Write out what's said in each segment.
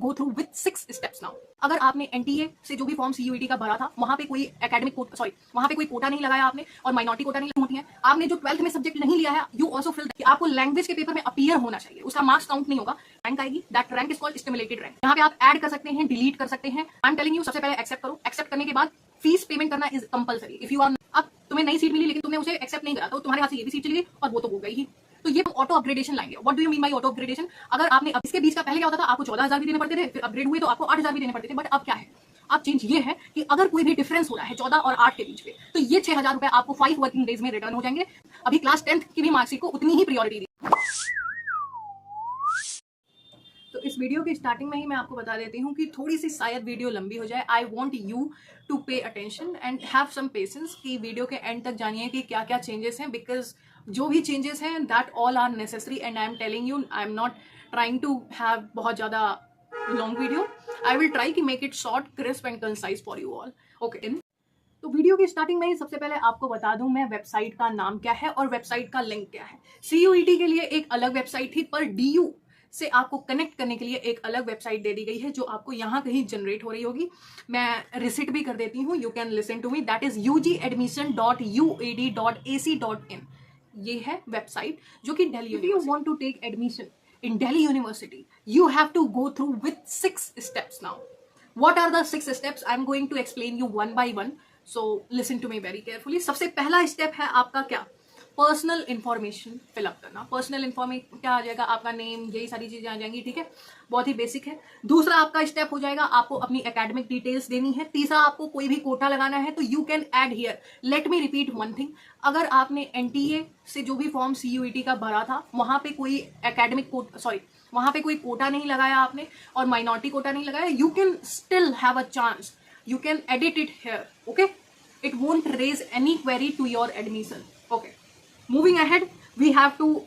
go through with 6 steps now. अगर आपने NTA से जो भी फॉर्म सीयूईटी का भरा था वहां पे कोई वहां पे कोई कोटा नहीं लगाया आपने और माइनॉरिटी कोटा नहीं होती है, आपने जो 12th में सब्जेक्ट नहीं लिया है, यू ऑल्सो फील कि आपको लैंग्वेज के पेपर में अपीयर होना चाहिए, उसका मार्क्स काउंट नहीं होगा, रैंक आएगी, that rank is called stimulated rank. यहाँ पे आप ऐड कर सकते हैं, डिलीट कर सकते हैं। आई एम टेलिंग यू, सबसे पहले एक्सेप्ट करो, एक्सेप्ट करने के बाद फीस पेमेंट करना is compulsory. If you are, अब तुम्हें नई सीट मिली लेकिन तुमने उसे एक्सेप्ट नहीं करा तो तुम्हारे हाथ से ये भी सीट चली गई और वो तो हो गई ही। तो ये ऑटो अपग्रेडेशन लाएंगे। What do you mean by auto upgradation? अगर आपने अब इसके बीच का पहले क्या होता था, आपको 14,000 भी देने पड़ते थे, फिर अपग्रेड हुए तो आपको 8,000 भी देने पड़ते थे, बट अब क्या है, अब चेंज ये है कि अगर कोई भी डिफरेंस हो रहा है 14 और 8 के बीच में, तो ये 6,000 रुपए आपको 5 वर्किंग डेज में रिटर्न हो जाएंगे। अभी क्लास 10th की भी मार्कशीट को उतनी ही प्रायोरिटी दी। तो इस वीडियो की स्टार्टिंग में ही मैं आपको बता देती हूँ कि थोड़ी सी शायद वीडियो लंबी हो जाए। I want you to pay attention and have some patience कि वीडियो के एंड तक जानिए कि क्या क्या चेंजेस हैं, बिकॉज जो भी चेंजेस हैं that all are necessary and I am telling you, I am not trying to have बहुत ज़्यादा long video. I will try कि make it short, crisp and concise for you all. Okay, तो video की starting में ही सबसे पहले आपको बता दूं मैं वेबसाइट का नाम क्या है और वेबसाइट का लिंक क्या है। सीयूईटी के लिए एक अलग वेबसाइट थी, पर डीयू से आपको कनेक्ट करने के लिए एक अलग वेबसाइट दे दी गई है जो आपको यहाँ कहीं जनरेट हो रही होगी। मैं रिसिट भी कर देती हूँ, you can listen to me, that is ugadmission.uad.ac.in। ये है वेबसाइट जो कि Delhi, if you want to take admission in Delhi University, you have to go through with 6 steps now. What are the 6 steps? I'm going to explain you one by one. So listen to me very carefully. सबसे पहला step है आपका क्या, personal information fill up करना। Personal information क्या आ जाएगा, आपका name, यही सारी चीजें आ जाएंगी, ठीक है, बहुत ही बेसिक है। दूसरा आपका स्टेप हो जाएगा, आपको अपनी एकेडमिक डिटेल्स देनी है। तीसरा, आपको कोई भी कोटा लगाना है तो you can add here. Let me repeat one thing, अगर आपने एनटीए से जो भी फॉर्म सीयूईटी का भरा था वहां पे कोई एकेडमिक वहां पे कोई कोटा नहीं लगाया आपने और माइनॉरिटी कोटा नहीं लगाया, you can still have a chance, you can edit it here. Okay, it won't raise any query to your admission. Okay, moving ahead, we have to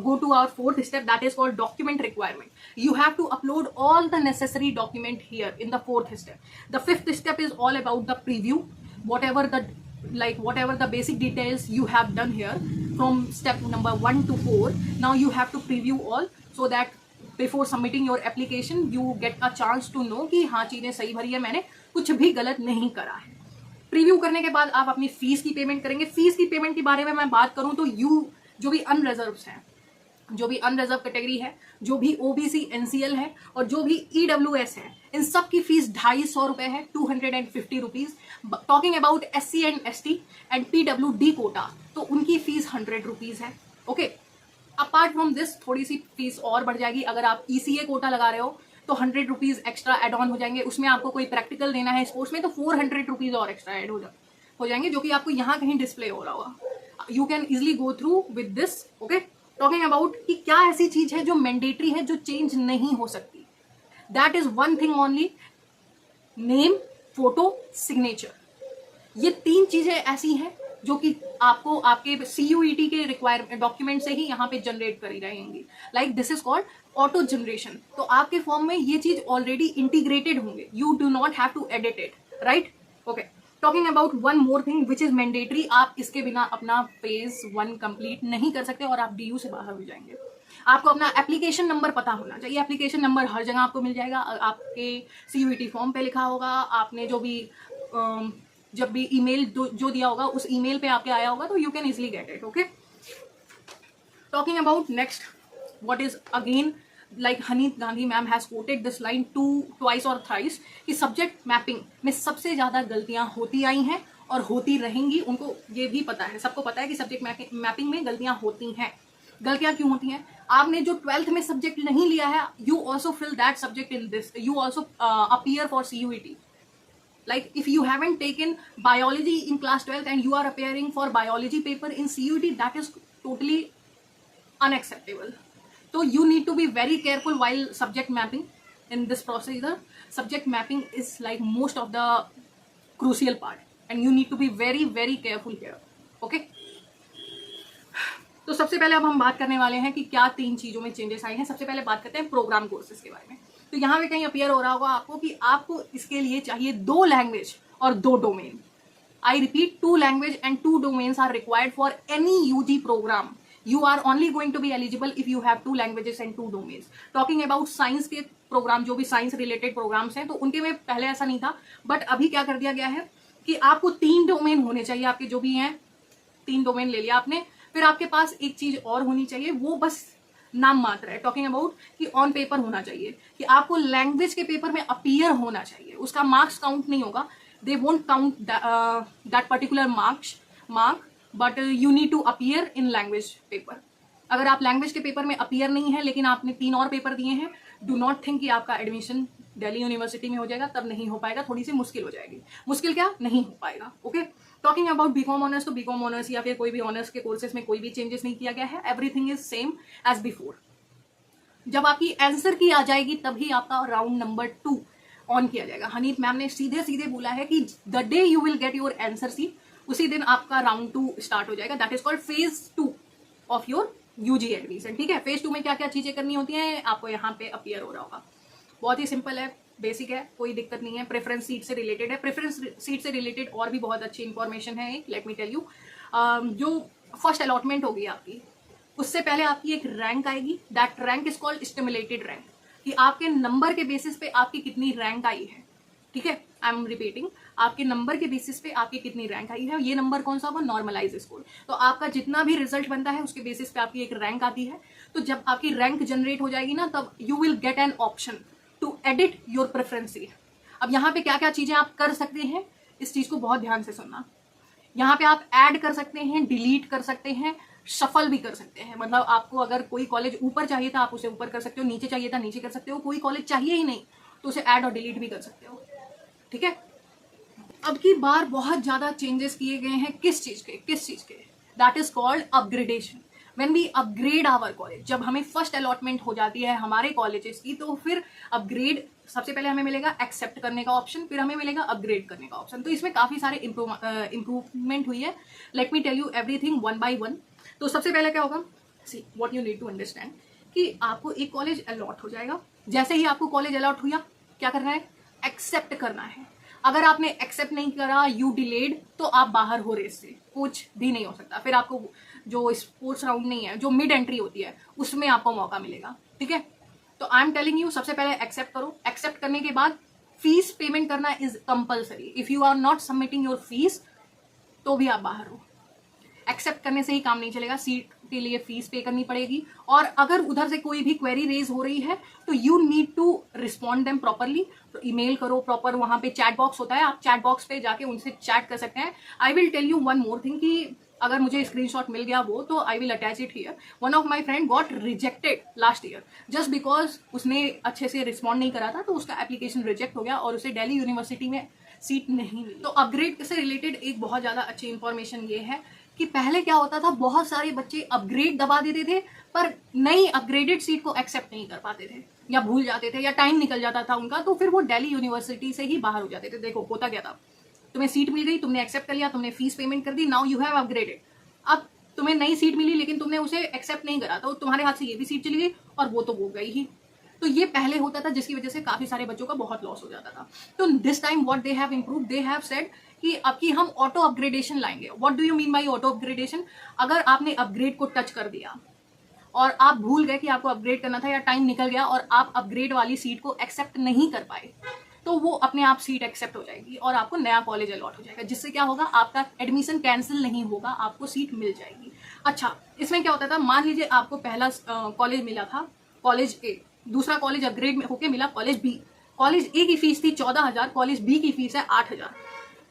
go to our 4th step, that is called document requirement. You have to upload all the necessary document here in the 4th step. The 5th step is all about the preview, whatever the basic details you have done here from step number 1 to 4. Now you have to preview all so that before submitting your application you get a chance to know कि हाँ चीजें सही भरी है, मैंने कुछ भी गलत नहीं करा है। प्रीव्यू करने के बाद आप अपनी फीस की पेमेंट करेंगे। फीस की पेमेंट के बारे में मैं बात करूं तो जो भी अनरिजर्व हैं, जो भी अनरिजर्व कैटेगरी है, जो भी ओबीसी एनसीएल है और जो भी ईडब्ल्यूएस है, इन सब की फीस 250 रुपए है, 250 rupees. Talking about SC and ST and PWD quota, तो उनकी फीस 100 रुपीज है। ओके, अपार्ट फ्रॉम दिस थोड़ी सी फीस और बढ़ जाएगी। अगर आप ईसीए कोटा लगा रहे हो तो 100 रुपीज एक्स्ट्रा एड ऑन हो जाएंगे। उसमें आपको कोई प्रैक्टिकल देना है स्पोर्ट्स में तो 400 रुपीज और एक्स्ट्रा एड हो जाएंगे, जो कि आपको यहाँ कहीं डिस्प्ले हो रहा होगा। You can easily go through with this. Okay, talking about कि क्या ऐसी चीज है जो मैंडेटरी है, जो चेंज नहीं हो सकती, that is one thing only, name, photo, signature. ये 3 चीजें ऐसी हैं जो कि आपको आपके सीयूईटी के रिक्वायरमेंट डॉक्यूमेंट से ही यहाँ पे जनरेट करी रहेंगी। Like this is called auto generation. तो आपके फॉर्म में ये चीज ऑलरेडी इंटीग्रेटेड होंगे, you do not have to edit it, right. Okay, talking about one more thing which is mandatory, आप इसके बिना अपना फेज 1 कंप्लीट नहीं कर सकते और आप डीयू से बाहर हो जाएंगे। आपको अपना एप्लीकेशन नंबर पता होना चाहिए। एप्लीकेशन नंबर हर जगह आपको मिल जाएगा, आपके सीयूईटी फॉर्म पे लिखा होगा, आपने जो भी जब भी ईमेल जो दिया होगा उस ईमेल पे आपके आया होगा, तो you can easily get it. Okay, talking about next, what is again like Haneet Gandhi ma'am has quoted this line twice और thrice कि सब्जेक्ट मैपिंग में सबसे ज्यादा गलतियां होती आई हैं और होती रहेंगी। उनको ये भी पता है, सबको पता है कि सब्जेक्ट मैपिंग में गलतियां होती हैं। गलतियां क्यों होती हैं? आपने जो 12th में सब्जेक्ट नहीं लिया है, you also fill that subject in this, you also appear for CUET. Like if you haven't taken biology in class 12th and you are appearing for biology paper in CUET, that is totally unacceptable. So you need to be very careful while subject mapping in this procedure. Subject mapping is like most of the crucial part and you need to be very very careful here. Okay, तो सबसे पहले अब हम बात करने वाले हैं कि क्या 3 चीजों में चेंजेस आए हैं। सबसे पहले बात करते हैं प्रोग्राम कोर्सेज के बारे में। तो यहाँ पे कहीं अपीयर हो रहा होगा आपको कि आपको इसके लिए चाहिए 2 लैंग्वेज और 2 domain. I repeat, 2 language and 2 domains are required for any UG programme. You are only going to be eligible if you have 2 languages and 2 domains. Talking about science के प्रोग्राम जो भी साइंस रिलेटेड प्रोग्राम्स हैं, तो उनके में पहले ऐसा नहीं था, बट अभी क्या कर दिया गया है कि आपको 3 डोमेन होने चाहिए, आपके जो भी हैं 3 डोमेन ले लिया आपने, फिर आपके पास एक चीज और होनी चाहिए, वो बस नाम मात्र है, टॉकिंग अबाउट कि ऑन पेपर होना चाहिए, कि आपको लैंग्वेज के पेपर में अपीयर होना चाहिए, उसका मार्क्स काउंट नहीं होगा, they won't count that particular mark, but you need to appear in language paper. अगर आप लैंग्वेज के पेपर में अपीयर नहीं है लेकिन आपने 3 और पेपर दिए हैं, डू नॉट थिंक कि आपका एडमिशन दिल्ली यूनिवर्सिटी में हो जाएगा, तब नहीं हो पाएगा, थोड़ी सी मुश्किल हो जाएगी। मुश्किल क्या, नहीं हो पाएगा। Okay, talking about BCom honours, तो बीकॉम ऑनर्स या फिर कोई भी ऑनर्स के कोर्सेज में कोई भी चेंजेस नहीं किया गया है, everything is same as before. जब आपकी आंसर की आ जाएगी तभी आपका राउंड नंबर 2 ऑन किया जाएगा। हनीफ मैम ने सीधे सीधे बोला है कि the day you will get your answer sheet, उसी दिन आपका राउंड 2 स्टार्ट हो जाएगा। That is called phase 2 of your UG admission. ठीक है, फेज 2 में क्या क्या चीजें करनी होती हैं, आपको यहाँ पे अपीयर हो रहा होगा। बहुत ही सिंपल है, बेसिक है, कोई दिक्कत नहीं है। प्रेफरेंस सीट से रिलेटेड है, प्रेफरेंस सीट से रिलेटेड और भी बहुत अच्छी इंफॉर्मेशन है। लेट मी टेल यू, जो फर्स्ट अलॉटमेंट होगी आपकी, उससे पहले आपकी एक रैंक आएगी, that rank is called stimulated rank, कि आपके नंबर के बेसिस पे आपकी कितनी रैंक आई है। ठीक है, आई एम रिपीटिंग, आपके नंबर के बेसिस पे आपकी कितनी रैंक आई है। ये नंबर कौन सा होगा, नॉर्मलाइज स्कोर। तो आपका जितना भी रिजल्ट बनता है उसके बेसिस पे आपकी एक रैंक आती है। तो जब आपकी रैंक जनरेट हो जाएगी ना, तब you will get an option to edit your preference seat. अब यहाँ पे क्या क्या चीजें आप कर सकते हैं, इस चीज को बहुत ध्यान से सुनना। यहाँ पे आप ऐड कर सकते हैं, डिलीट कर सकते हैं, शफल भी कर सकते हैं। मतलब आपको अगर कोई कॉलेज ऊपर चाहिए था आप उसे ऊपर कर सकते हो, नीचे चाहिए था नीचे कर सकते हो, कोई कॉलेज चाहिए ही नहीं तो उसे ऐड और डिलीट भी कर सकते हो। ठीक है, अब की बार बहुत ज्यादा चेंजेस किए गए हैं। किस चीज के, that is called upgradation. When we upgrade our college, जब हमें फर्स्ट अलॉटमेंट हो जाती है हमारे कॉलेजेस की, तो फिर अपग्रेड सबसे पहले हमें मिलेगा एक्सेप्ट करने का ऑप्शन, फिर हमें मिलेगा अपग्रेड करने का ऑप्शन। तो इसमें काफी सारे इंप्रूवमेंट हुई है। Let me tell you everything one by one. तो सबसे पहले क्या होगा, see what you need to understand, कि आपको एक कॉलेज अलॉट हो जाएगा। जैसे ही आपको कॉलेज अलॉट हुआ, क्या करना है, एक्सेप्ट करना है। अगर आपने एक्सेप्ट नहीं करा, यू डिलेड, तो आप बाहर हो रेस से, कुछ भी नहीं हो सकता। फिर आपको जो स्पोर्ट्स राउंड नहीं है, जो मिड एंट्री होती है, उसमें आपको मौका मिलेगा। ठीक है, तो आई एम टेलिंग यू, सबसे पहले एक्सेप्ट करो। एक्सेप्ट करने के बाद फीस पेमेंट करना is compulsory. If you are not submitting your fees, तो भी आप बाहर हो। एक्सेप्ट करने से ही काम नहीं चलेगा, सीट के लिए फीस पे करनी पड़ेगी। और अगर उधर से कोई भी क्वेरी रेज हो रही है तो you need to respond them properly. तो ईमेल करो प्रॉपर, वहां पे चैट बॉक्स होता है, आप चैट बॉक्स पे जाके उनसे चैट कर सकते हैं। I will tell you one more thing, कि अगर मुझे स्क्रीनशॉट मिल गया वो, तो I will attach it here. One of my friend got rejected last year just because उसने अच्छे से रिस्पॉन्ड नहीं करा था, तो उसका एप्लीकेशन रिजेक्ट हो गया और उसे दिल्ली यूनिवर्सिटी में सीट नहीं मिली। तो अपग्रेड से रिलेटेड एक बहुत ज्यादा अच्छी इंफॉर्मेशन ये है कि पहले क्या होता था, बहुत सारे बच्चे अपग्रेड दबा देते थे पर नई अपग्रेडेड सीट को एक्सेप्ट नहीं कर पाते थे, या भूल जाते थे, या टाइम निकल जाता था उनका, तो फिर वो दिल्ली यूनिवर्सिटी से ही बाहर हो जाते थे। देखो होता क्या था, तुम्हें सीट मिल गई, तुमने एक्सेप्ट कर लिया, तुमने फीस पेमेंट कर दी, नाउ यू हैव अपग्रेडेड। अब तुम्हें नई सीट मिली लेकिन तुमने उसे एक्सेप्ट नहीं करा, तो तुम्हारे हाथ से ये भी सीट चली गई और वो तो वो गई ही। तो ये पहले होता था, जिसकी वजह से काफी सारे बच्चों का बहुत लॉस हो जाता था। तो this time what they have improved, they have said कि अब की हम ऑटो अपग्रेडेशन लाएंगे। What do you mean by auto upgradation? अगर आपने अपग्रेड को टच कर दिया और आप भूल गए कि आपको अपग्रेड करना था, या टाइम निकल गया और आप अपग्रेड वाली सीट को एक्सेप्ट नहीं कर पाए, तो वो अपने आप सीट एक्सेप्ट हो जाएगी और आपको नया कॉलेज अलॉट हो जाएगा, जिससे क्या होगा, आपका एडमिशन कैंसिल नहीं होगा, आपको सीट मिल जाएगी। अच्छा, इसमें क्या होता था, मान लीजिए आपको पहला कॉलेज मिला था, कॉलेज ए, दूसरा कॉलेज अपग्रेड में होके मिला कॉलेज बी। कॉलेज ए की फीस थी 14,000, कॉलेज बी की फीस है 8,000।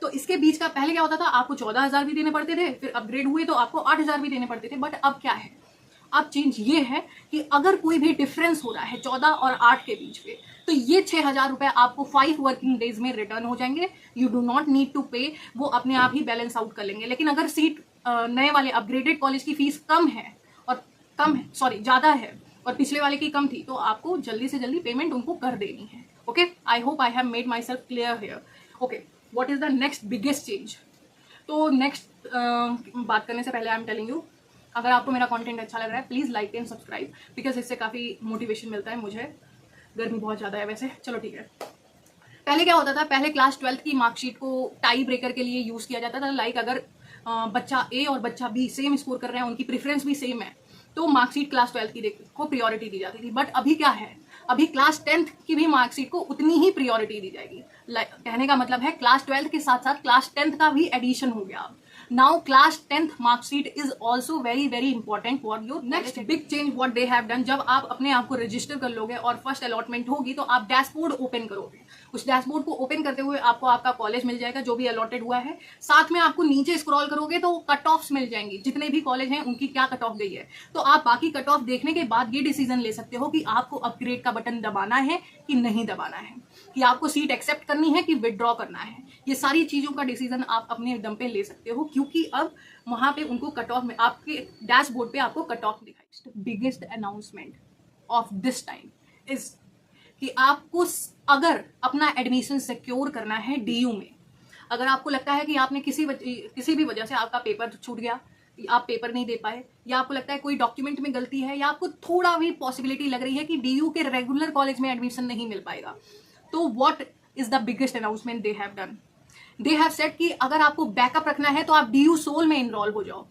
तो इसके बीच का पहले क्या होता था, आपको 14,000 भी देने पड़ते थे, फिर अपग्रेड हुए तो आपको 8,000 भी देने पड़ते थे। बट अब क्या है, अब चेंज ये है कि अगर कोई भी डिफरेंस हो रहा है 14 और 8 के बीच में, तो ये 6,000 रुपए आपको 5 वर्किंग डेज में रिटर्न हो जाएंगे। You do not need to pay, वो अपने आप ही बैलेंस आउट कर लेंगे। लेकिन अगर सीट नए वाले अपग्रेडेड कॉलेज की फीस ज्यादा है और पिछले वाले की कम थी, तो आपको जल्दी से जल्दी पेमेंट उनको कर देनी है। Okay, I hope I have made my self clear here. Okay, what is the next biggest change? तो नेक्स्ट बात करने से पहले आई एम टेलिंग यू, अगर आपको मेरा कंटेंट अच्छा लग रहा है please like and subscribe, because इससे काफी मोटिवेशन मिलता है मुझे। गर्मी बहुत ज्यादा है वैसे, चलो ठीक है। पहले क्या होता था, पहले क्लास 12th की मार्कशीट को टाई ब्रेकर के लिए यूज किया जाता था। लाइक अगर बच्चा ए और बच्चा बी सेम स्कोर कर रहे हैं, उनकी प्रेफरेंस भी सेम है, तो मार्कशीट क्लास 12th की को प्रायोरिटी दी जाती थी। बट अभी क्या है, अभी क्लास 10th की भी मार्कशीट को उतनी ही प्रियोरिटी दी जाएगी। कहने का मतलब है क्लास 12th के साथ साथ क्लास 10th का भी एडिशन हो गया। Now class 10th mark sheet is also very important for your next big change what they have done। जब आप अपने आप को रजिस्टर कर लोगे और फर्स्ट अलॉटमेंट होगी तो आप डैशबोर्ड ओपन करोगे। उस डैशबोर्ड को ओपन करते हुए आपको आपका कॉलेज मिल जाएगा जो भी अलॉटेड हुआ है। साथ में आपको नीचे स्क्रॉल करोगे तो कट ऑफ्स मिल जाएंगी, जितने भी कॉलेज हैं उनकी क्या कट ऑफ गई है। तो आप बाकी कट ऑफ देखने के बाद ये डिसीजन ले सकते हो कि आपको अपग्रेड का बटन दबाना है कि नहीं दबाना है, कि आपको सीट एक्सेप्ट करनी है कि विड्रॉ करना है। ये सारी चीजों का डिसीजन आप अपने दम पे ले सकते हो, क्योंकि अब वहां पे उनको कट ऑफ में आपके डैशबोर्ड पे आपको कट ऑफ दिखाई। Biggest announcement of this time is कि आपको अगर अपना एडमिशन सिक्योर करना है डीयू में, अगर आपको लगता है कि आपने किसी भी वजह से आपका पेपर छूट गया, आप पेपर नहीं दे पाए, या आपको लगता है कोई डॉक्यूमेंट में गलती है, या आपको थोड़ा भी पॉसिबिलिटी लग रही है कि डीयू के रेगुलर कॉलेज में एडमिशन नहीं मिल पाएगा, तो what is the biggest announcement they have done. They have said कि अगर आपको बैकअप रखना है तो आप डीयू सोल में इनरोल हो जाओ।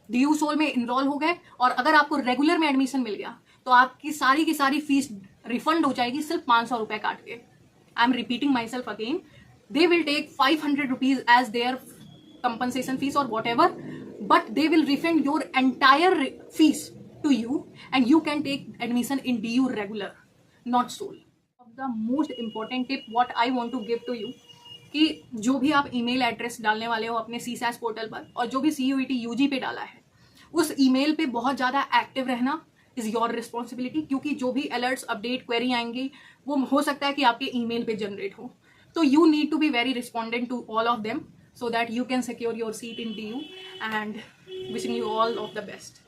डीयू सोल में इनरोल हो गए और अगर आपको रेगुलर में एडमिशन मिल गया तो आपकी सारी की सारी फीस रिफंड हो जाएगी, सिर्फ 500 रुपए काट के। I am repeating myself again, they will take 500 rupees as their compensation fees or whatever, but they will refund your entire fees to you and you can take admission in DU regular, not sole. The most important tip what I want to give to you कि जो भी आप email address डालने वाले हो अपने CSAS portal पर और जो भी CUET UG पे डाला है, उस ईमेल पे बहुत ज़्यादा एक्टिव रहना इज योर रिस्पॉन्सिबिलिटी, क्योंकि जो भी अलर्ट्स अपडेट क्वेरी आएंगी वो हो सकता है कि आपके ईमेल पे जनरेट हो। तो you need to be very respondent to all of them so that you can secure your seat in DU, and wishing you all of the best.